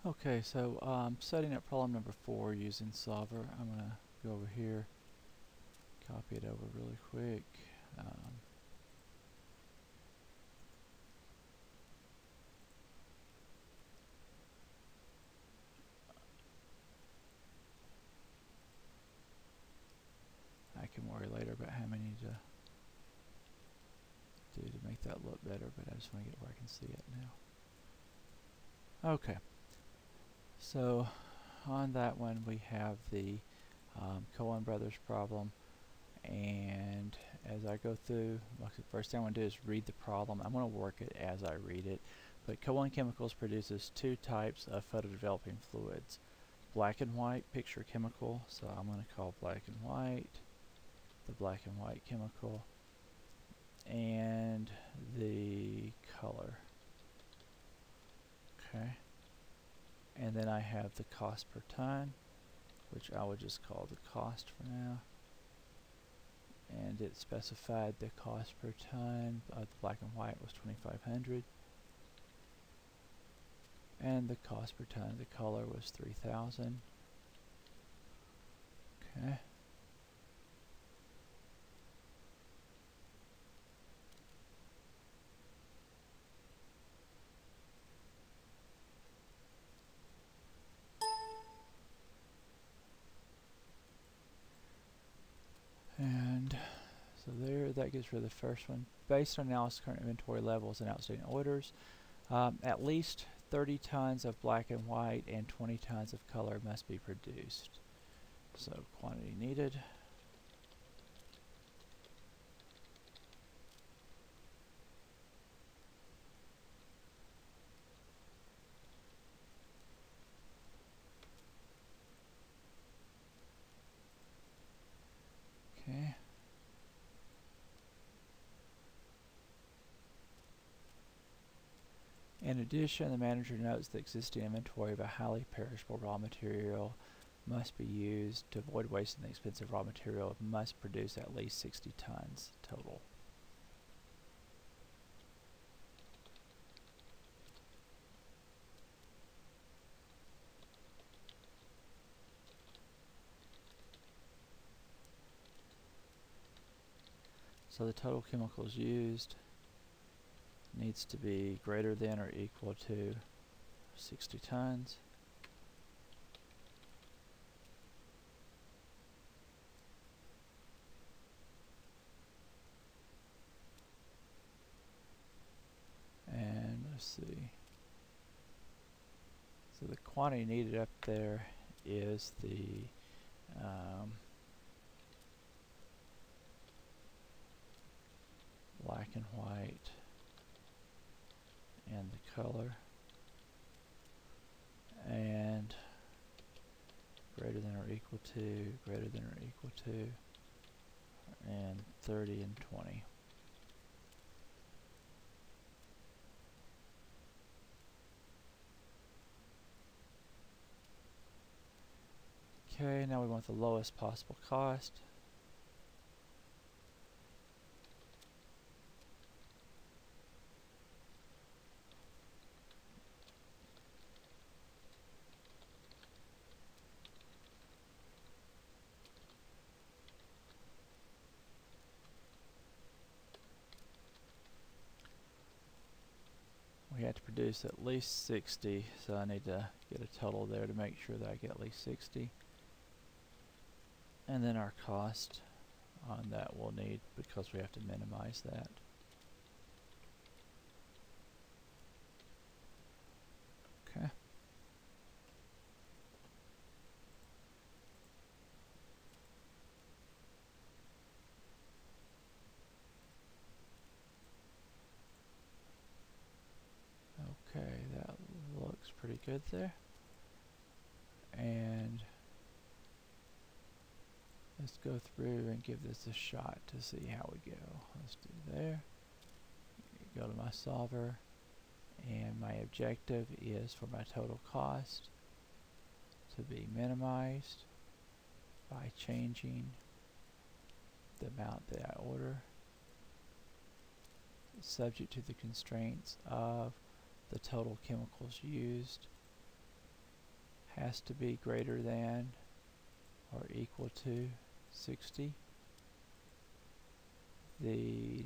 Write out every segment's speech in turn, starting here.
Okay, so setting up problem number 4 using solver. I'm going to go over here, copy it over really quick. I can worry later about how many to do to make that look better, but I just want to get where I can see it now. Okay, so on that one we have the Coen Brothers problem, and as I go through, the first thing I want to do is read the problem. I'm going to work it as I read it. But Coen Chemicals produces two types of photodeveloping fluids: black and white picture chemical, so I'm going to call black and white the black and white chemical, and the color. Okay, and then I have the cost per ton, which I would just call the cost for now, and it specified the cost per ton of the black and white was $2,500, and the cost per ton of the color was $3,000. Okay. And so there, that gets rid of the first one. Based on analysis of current inventory levels and outstanding orders, at least 30 tons of black and white and 20 tons of color must be produced. So quantity needed. Okay. In addition, the manager notes the existing inventory of a highly perishable raw material must be used. To avoid wasting the expensive raw material, it must produce at least 60 tons total. So the total chemicals used needs to be greater than or equal to 60 tons. And let's see. So the quantity needed up there is the black and white and the color, and greater than or equal to, greater than or equal to, and 30 and 20. Okay, now we want the lowest possible cost. We have to produce at least 60, so I need to get a total there to make sure that I get at least 60. And then our cost on that we'll need, because we have to minimize that. Okay. Okay, that looks pretty good there. And let's go through and give this a shot to see how we go. Let's do there. Go to my solver, and my objective is for my total cost to be minimized by changing the amount that I order, subject to the constraints of the total chemicals used has to be greater than or equal to 60. The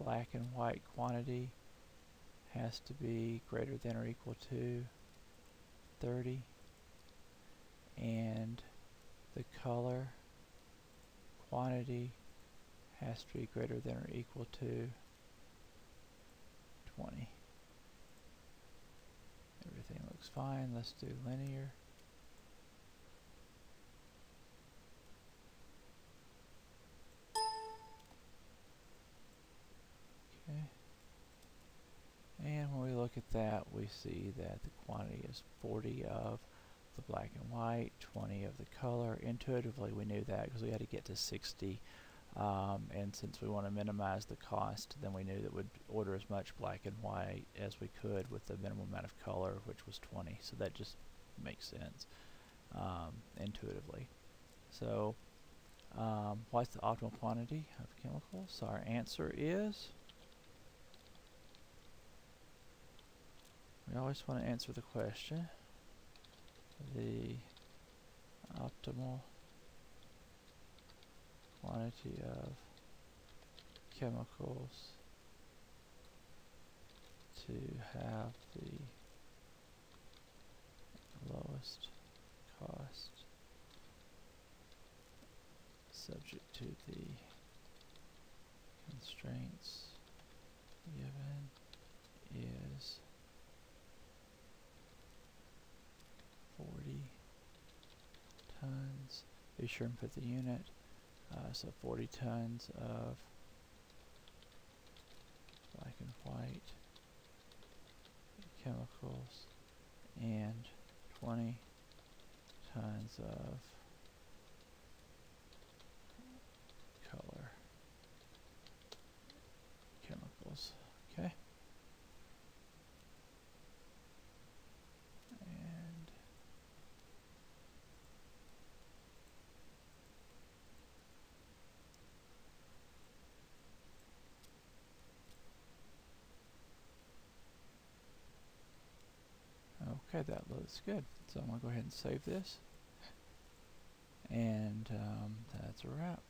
black and white quantity has to be greater than or equal to 30. And the color quantity has to be greater than or equal to 20. Everything looks fine. Let's do linear. Okay. And when we look at that, we see that the quantity is 40 of the black and white, 20 of the color. Intuitively, we knew that because we had to get to 60. And since we want to minimize the cost, then we knew that we'd order as much black and white as we could with the minimum amount of color, which was 20. So that just makes sense intuitively. So what's the optimal quantity of chemicals? So our answer is, we always want to answer the question, the optimal quantity of chemicals to have the lowest cost subject to the constraints given is 40 tons. Be sure and put the unit. So 40 tons of black and white chemicals and 20 tons of color chemicals. Okay. And okay, that looks good. So I'm going to go ahead and save this. And that's a wrap.